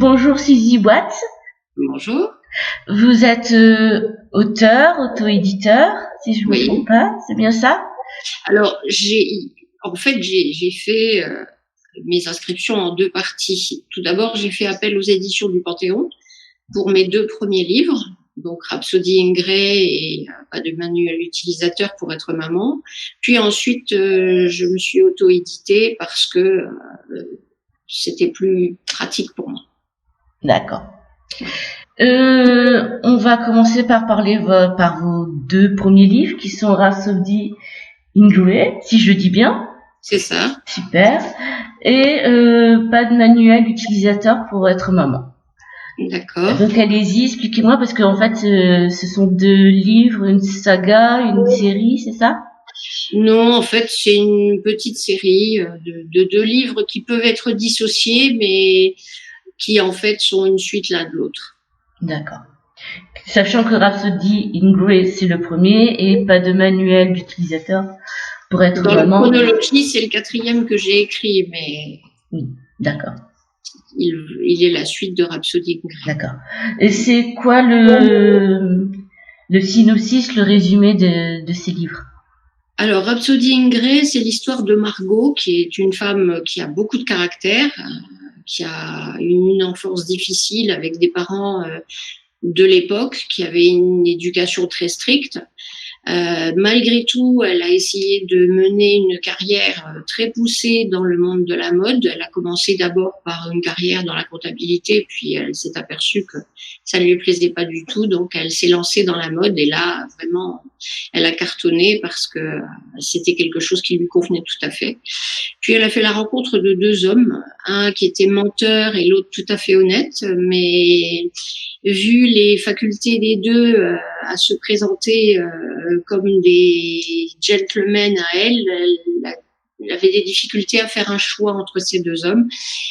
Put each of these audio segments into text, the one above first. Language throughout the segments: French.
Bonjour Suzy Watt. Bonjour. Vous êtes auteur, auto-éditeur, si je ne me trompe pas, c'est bien ça? Alors, j'ai fait mes inscriptions en 2 parties. Tout d'abord, j'ai fait appel aux éditions du Panthéon pour mes 2 premiers livres, donc Rhapsody in Grey et Pas de manuel utilisateur pour être maman. Puis ensuite, je me suis auto-éditée parce que c'était plus pratique pour moi. D'accord. On va commencer par parler par vos 2 premiers livres qui sont Rhapsody in Grey, si je dis bien. C'est ça. Super. Et Pas de manuel utilisateur pour être maman. D'accord. Donc allez-y, expliquez-moi, parce qu'en fait, ce sont 2 livres, une saga, une série, c'est ça? Non, en fait, c'est une petite série de 2 livres qui peuvent être dissociés, mais qui en fait sont une suite l'un de l'autre. D'accord. Sachant que Rhapsody in Grey, c'est le premier, et Pas de manuel d'utilisateur pour être Dans maman. la chronologie, c'est le 4e que j'ai écrit, mais... Oui, d'accord. Il est la suite de Rhapsody in Grey. D'accord. Et c'est quoi le synopsis, le résumé de ces livres? Alors, Rhapsody in Grey, c'est l'histoire de Margot, qui est une femme qui a beaucoup de caractère, qui a une enfance difficile avec des parents de l'époque qui avaient une éducation très stricte. Malgré tout, elle a essayé de mener une carrière très poussée dans le monde de la mode. Elle a commencé d'abord par une carrière dans la comptabilité, puis elle s'est aperçue que ça ne lui plaisait pas du tout, donc elle s'est lancée dans la mode et là, vraiment, elle a cartonné parce que c'était quelque chose qui lui convenait tout à fait. Puis elle a fait la rencontre de 2 hommes, un qui était menteur et l'autre tout à fait honnête, mais vu les facultés des 2 à se présenter comme des gentlemen à elle avait des difficultés à faire un choix entre ces 2 hommes.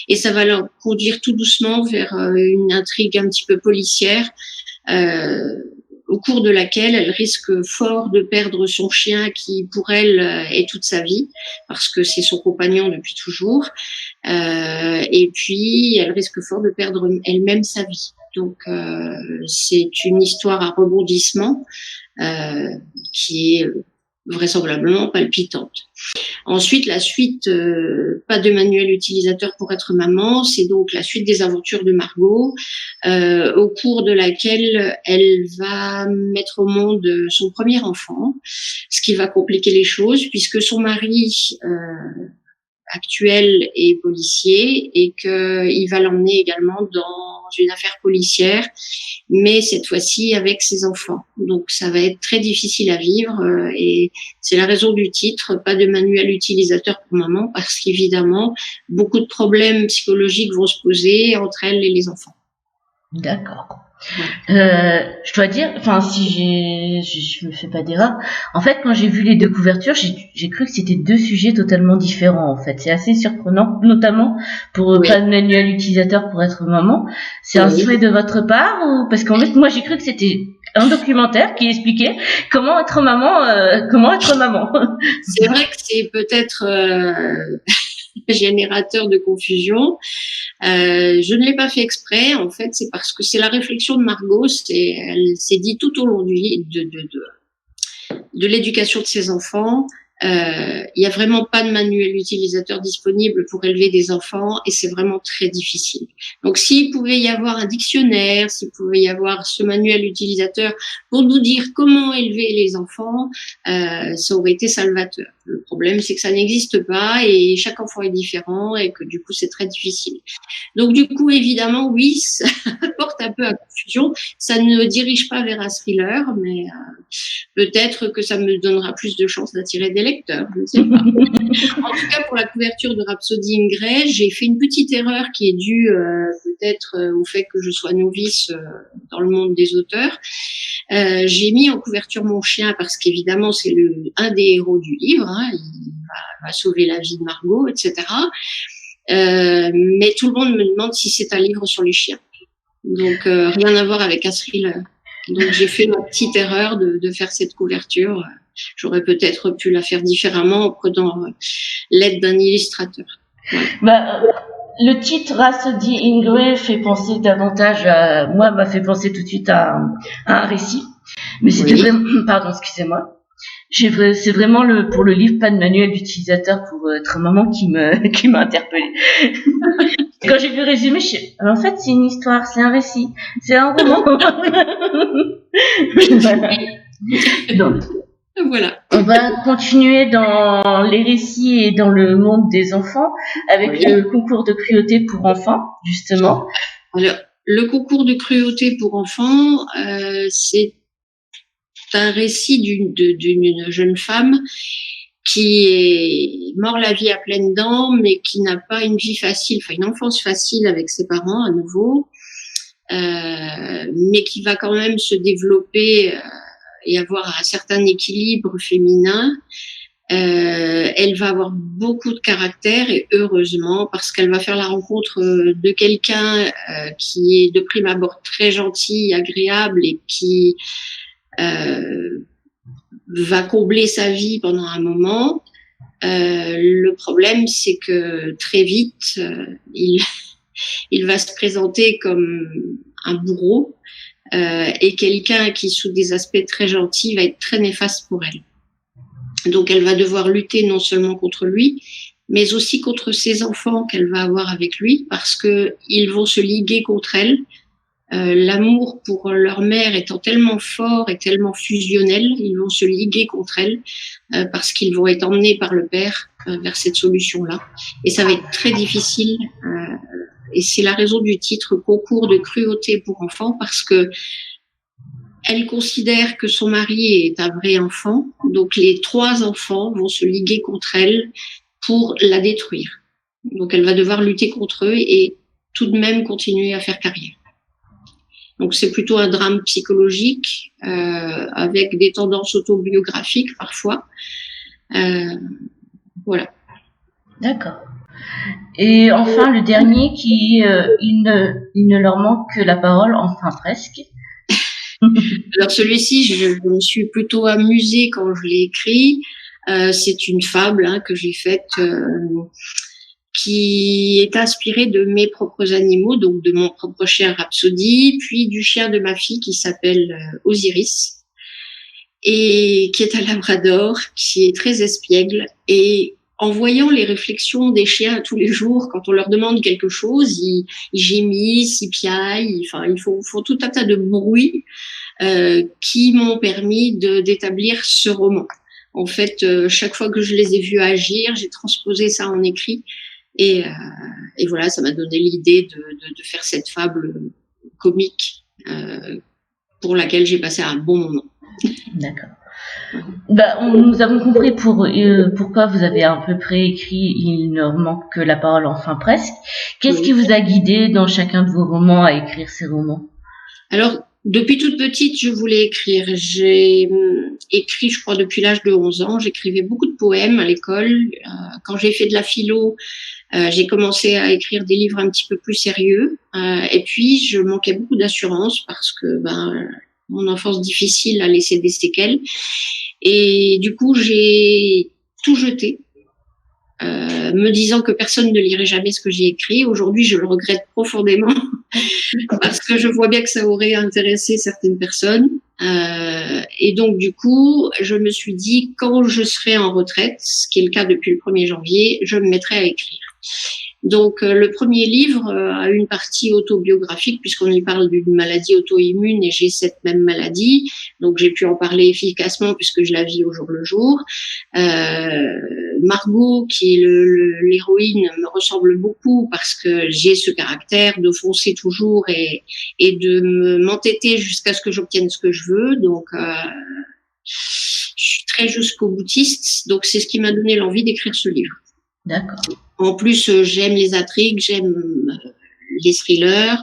Et ça va leur conduire tout doucement vers une intrigue un petit peu policière, au cours de laquelle elle risque fort de perdre son chien qui, pour elle, est toute sa vie, parce que c'est son compagnon depuis toujours. Et puis, elle risque fort de perdre elle-même sa vie. Donc, c'est une histoire à rebondissement qui est vraisemblablement palpitante. Ensuite, la suite, Pas de manuel utilisateur pour être maman, c'est donc la suite des aventures de Margot, au cours de laquelle elle va mettre au monde son premier enfant, ce qui va compliquer les choses puisque son mari actuel est policier et qu'il va l'emmener également dans une affaire policière, mais cette fois-ci avec ses enfants. Donc ça va être très difficile à vivre et c'est la raison du titre, Pas de manuel utilisateur pour maman, parce qu'évidemment, beaucoup de problèmes psychologiques vont se poser entre elle et les enfants. D'accord. Je dois dire, enfin, si je me fais pas d'erreur. En fait, quand j'ai vu les 2 couvertures, j'ai cru que c'était 2 sujets totalement différents. En fait, c'est assez surprenant, notamment pour Pas de manuel utilisateur pour être maman. C'est un souhait de votre part ou parce qu'en fait, moi, j'ai cru que c'était un documentaire qui expliquait comment être maman. C'est vrai que c'est peut-être générateur de confusion. Je ne l'ai pas fait exprès, en fait, c'est parce que c'est la réflexion de Margot, elle s'est dit tout au long de l'éducation de ses enfants, il y a vraiment pas de manuel utilisateur disponible pour élever des enfants et c'est vraiment très difficile. Donc s'il pouvait y avoir un dictionnaire, s'il pouvait y avoir ce manuel utilisateur pour nous dire comment élever les enfants, ça aurait été salvateur. Le problème, c'est que ça n'existe pas et chaque enfant est différent et que du coup, c'est très difficile. Donc du coup, évidemment, oui, ça porte un peu à confusion. Ça ne dirige pas vers un thriller, mais peut-être que ça me donnera plus de chances d'attirer des lecteurs, je ne sais pas. En tout cas, pour la couverture de Rhapsody in Grey, j'ai fait une petite erreur qui est due peut-être au fait que je sois novice dans le monde des auteurs. J'ai mis en couverture mon chien parce qu'évidemment, c'est un des héros du livre. Hein, il va sauver la vie de Margot, etc. Mais tout le monde me demande si c'est un livre sur les chiens. Donc, rien à voir avec un thriller. Donc, j'ai fait ma petite erreur de faire cette couverture. J'aurais peut-être pu la faire différemment en prenant l'aide d'un illustrateur. Voilà. le titre Rhapsody in Grey fait penser davantage m'a fait penser tout de suite à un récit. Mais c'était vraiment, pardon, excusez-moi. C'est vraiment pour le livre, pas de manuel d'utilisateur pour être maman qui m'a interpellée. Quand j'ai vu le résumé, en fait, c'est une histoire, c'est un récit, c'est un roman. Donc, voilà. On va continuer dans les récits et dans le monde des enfants avec le concours de cruauté pour enfants, justement. Alors, le concours de cruauté pour enfants, c'est un récit d'une jeune femme qui est mort la vie à pleines dents, mais qui n'a pas une vie facile, enfin une enfance facile avec ses parents à nouveau, mais qui va quand même se développer et avoir un certain équilibre féminin. Elle va avoir beaucoup de caractère et heureusement parce qu'elle va faire la rencontre de quelqu'un qui est de prime abord très gentil, agréable et qui va combler sa vie pendant un moment. Le problème, c'est que très vite, il va se présenter comme un bourreau et quelqu'un qui, sous des aspects très gentils, va être très néfaste pour elle. Donc, elle va devoir lutter non seulement contre lui, mais aussi contre ses enfants qu'elle va avoir avec lui, parce que ils vont se liguer contre elle. L'amour pour leur mère étant tellement fort et tellement fusionnel, ils vont se liguer contre elle parce qu'ils vont être emmenés par le père vers cette solution-là. Et ça va être très difficile. Et c'est la raison du titre Concours de cruauté pour enfants, parce que elle considère que son mari est un vrai enfant, donc les 3 enfants vont se liguer contre elle pour la détruire. Donc elle va devoir lutter contre eux et tout de même continuer à faire carrière. Donc c'est plutôt un drame psychologique avec des tendances autobiographiques parfois. Voilà. D'accord. Et enfin le dernier qui il ne leur manque que la parole, enfin presque. Alors celui-ci, je me suis plutôt amusée quand je l'ai écrit. C'est une fable que j'ai faite qui est inspirée de mes propres animaux, donc de mon propre chien Rhapsody, puis du chien de ma fille qui s'appelle Osiris et qui est un labrador, qui est très espiègle. Et en voyant les réflexions des chiens tous les jours, quand on leur demande quelque chose, ils gémissent, ils piaillent, enfin ils font tout un tas de bruits qui m'ont permis d'établir ce roman. En fait, chaque fois que je les ai vus agir, j'ai transposé ça en écrit. Et voilà, ça m'a donné l'idée de faire cette fable comique pour laquelle j'ai passé un bon moment. D'accord. Nous avons compris pourquoi vous avez à peu près écrit Il ne manque que la parole, enfin presque. Qu'est-ce qui vous a guidé dans chacun de vos romans à écrire ces romans? Alors, depuis toute petite, je voulais écrire. J'ai écrit, je crois, depuis l'âge de 11 ans. J'écrivais beaucoup de poèmes à l'école. Quand j'ai fait de la philo, j'ai commencé à écrire des livres un petit peu plus sérieux. Et puis, je manquais beaucoup d'assurance parce que mon enfance difficile a laissé des séquelles. Et du coup, j'ai tout jeté, me disant que personne ne lirait jamais ce que j'ai écrit. Aujourd'hui, je le regrette profondément parce que je vois bien que ça aurait intéressé certaines personnes. Et donc, du coup, je me suis dit, quand je serai en retraite, ce qui est le cas depuis le 1er janvier, je me mettrai à écrire. Donc, le premier livre a une partie autobiographique puisqu'on y parle d'une maladie auto-immune et j'ai cette même maladie. Donc, j'ai pu en parler efficacement puisque je la vis au jour le jour. Margot, qui est l'héroïne, me ressemble beaucoup parce que j'ai ce caractère de foncer toujours et de m'entêter jusqu'à ce que j'obtienne ce que je veux. Donc, je suis très jusqu'au boutiste. Donc, c'est ce qui m'a donné l'envie d'écrire ce livre. D'accord. En plus, j'aime les intrigues, j'aime les thrillers,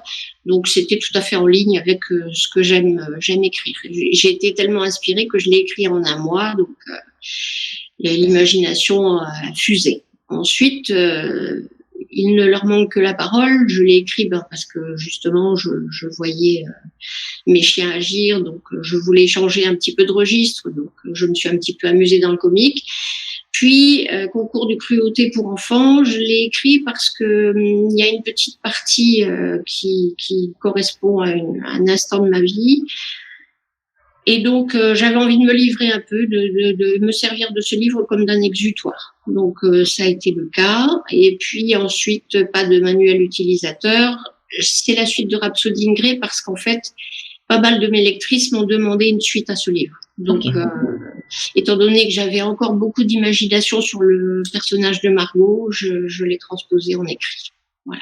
donc c'était tout à fait en ligne avec ce que j'aime écrire. J'ai été tellement inspirée que je l'ai écrit en un mois, donc l'imagination a fusé. Ensuite, il ne leur manque que la parole. Je l'ai écrit parce que justement, je voyais mes chiens agir, donc je voulais changer un petit peu de registre, donc je me suis un petit peu amusée dans le comique. Puis, Concours de cruauté pour enfants, je l'ai écrit parce que il y a une petite partie qui correspond à un instant de ma vie. Et donc, j'avais envie de me livrer un peu, de me servir de ce livre comme d'un exutoire. Donc, ça a été le cas. Et puis ensuite, pas de manuel utilisateur. C'est la suite de Rhapsody in Grey parce qu'en fait, pas mal de mes lectrices m'ont demandé une suite à ce livre. Donc, étant donné que j'avais encore beaucoup d'imagination sur le personnage de Margot, je l'ai transposé en écrit. Voilà.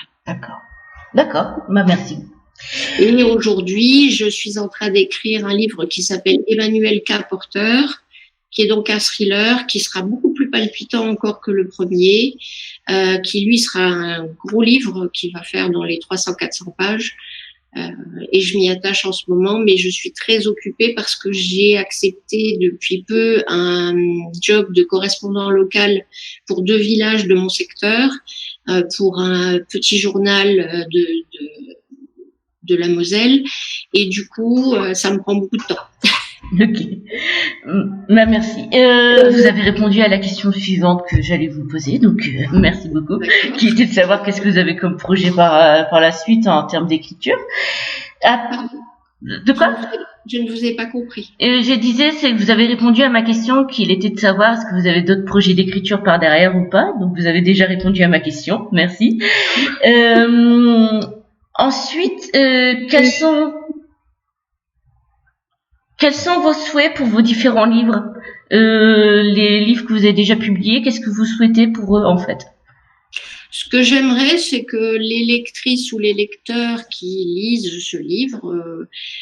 D'accord. Merci. Et aujourd'hui, je suis en train d'écrire un livre qui s'appelle Emmanuel K. Porter, qui est donc un thriller qui sera beaucoup plus palpitant encore que le premier, qui lui sera un gros livre qui va faire dans les 300-400 pages. Et je m'y attache en ce moment, mais je suis très occupée parce que j'ai accepté depuis peu un job de correspondant local pour 2 villages de mon secteur, pour un petit journal de la Moselle, et du coup, ça me prend beaucoup de temps. Ok, merci. Vous avez répondu à la question suivante que j'allais vous poser, donc merci beaucoup. Qui était de savoir qu'est-ce que vous avez comme projet par la suite en termes d'écriture. De quoi ? Je ne vous ai pas compris. Je disais, c'est que vous avez répondu à ma question, qu'il était de savoir est-ce que vous avez d'autres projets d'écriture par derrière ou pas. Donc vous avez déjà répondu à ma question, merci. Ensuite, quels sont vos souhaits pour vos différents livres, les livres que vous avez déjà publiés, qu'est-ce que vous souhaitez pour eux en fait ? Ce que j'aimerais, c'est que les lectrices ou les lecteurs qui lisent ce livre,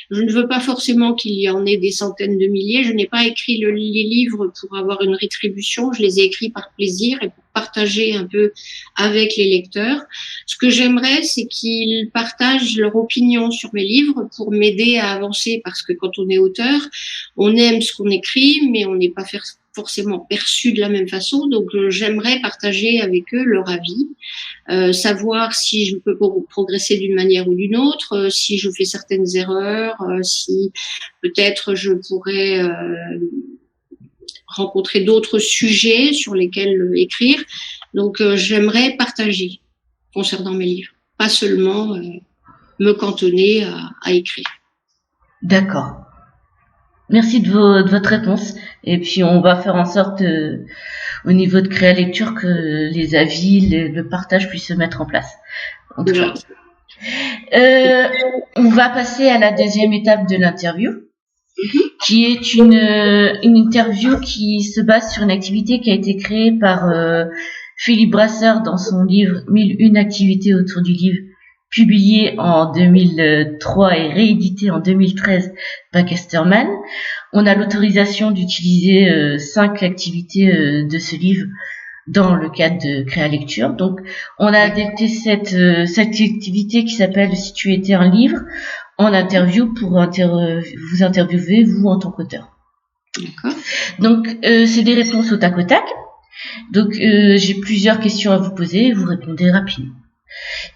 je ne veux pas forcément qu'il y en ait des centaines de milliers. Je n'ai pas écrit les livres pour avoir une rétribution. Je les ai écrits par plaisir et pour partager un peu avec les lecteurs. Ce que j'aimerais, c'est qu'ils partagent leur opinion sur mes livres pour m'aider à avancer, parce que quand on est auteur, on aime ce qu'on écrit, mais on n'est pas forcément perçu de la même façon. Donc, j'aimerais partager avec eux leur avis, savoir si je peux progresser d'une manière ou d'une autre, si je fais certaines erreurs, si peut-être je pourrais rencontrer d'autres sujets sur lesquels écrire. Donc, j'aimerais partager concernant mes livres, pas seulement me cantonner à écrire. D'accord. Merci de votre réponse. Et puis, on va faire en sorte, au niveau de Créa Lecture, que les avis, le partage puisse se mettre en place. En tout cas. On va passer à la deuxième étape de l'interview, qui est une interview qui se base sur une activité qui a été créée par Philippe Brasseur dans son livre 1001 activités autour du livre, publié en 2003 et réédité en 2013 par Casterman. On a l'autorisation d'utiliser 5 activités de ce livre dans le cadre de Créa Lecture. Donc, on a adapté cette activité qui s'appelle « Si tu étais un livre » en interview pour vous interviewer, vous, en tant qu'auteur. D'accord. Donc, c'est des réponses au tac au tac. Donc, j'ai plusieurs questions à vous poser, vous répondez rapidement.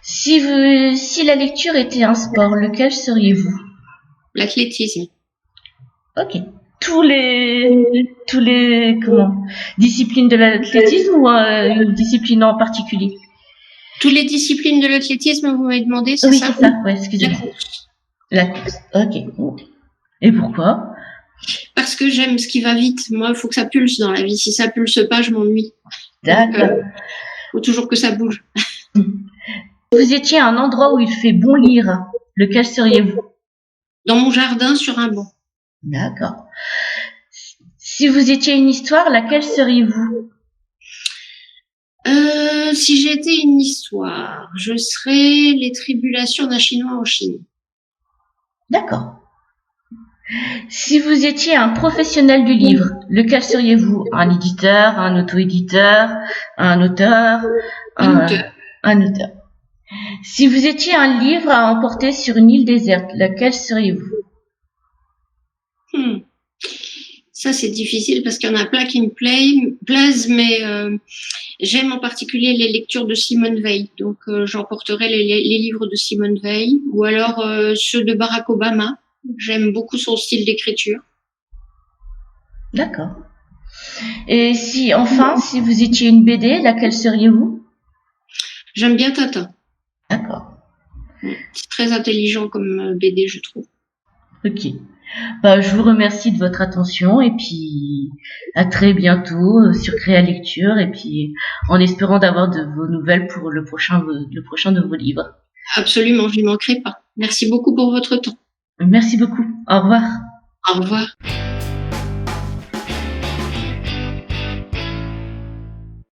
Si la lecture était un sport, lequel seriez-vous ? L'athlétisme. Ok. Tous les disciplines de l'athlétisme ou une discipline en particulier ? Toutes les disciplines de l'athlétisme, vous m'avez demandé, c'est oui, ça ? Oui, c'est ça, ouais, excusez-moi. La course, ok. Et pourquoi ? Parce que j'aime ce qui va vite. Moi, il faut que ça pulse dans la vie. Si ça pulse pas, je m'ennuie. D'accord. Faut toujours que ça bouge. Si vous étiez à un endroit où il fait bon lire, lequel seriez-vous ? Dans mon jardin, sur un banc. D'accord. Si vous étiez une histoire, laquelle seriez-vous ? Si j'étais une histoire, je serais les tribulations d'un Chinois en Chine. D'accord. Si vous étiez un professionnel du livre, lequel seriez-vous ? Un éditeur, un auto-éditeur, un auteur, un auteur. Si vous étiez un livre à emporter sur une île déserte, lequel seriez-vous ? Ça, c'est difficile parce qu'il y en a plein qui me plaisent, mais j'aime en particulier les lectures de Simone Veil. Donc, j'emporterai les livres de Simone Veil, ou alors ceux de Barack Obama. J'aime beaucoup son style d'écriture. D'accord. Et si vous étiez une BD, laquelle seriez-vous? J'aime bien Tintin. D'accord. C'est très intelligent comme BD, je trouve. Ok. Bah, je vous remercie de votre attention et puis à très bientôt sur Créa Lecture et puis en espérant d'avoir de vos nouvelles pour le prochain de vos livres. Absolument, je n'y manquerai pas. Merci beaucoup pour votre temps. Merci beaucoup. Au revoir. Au revoir.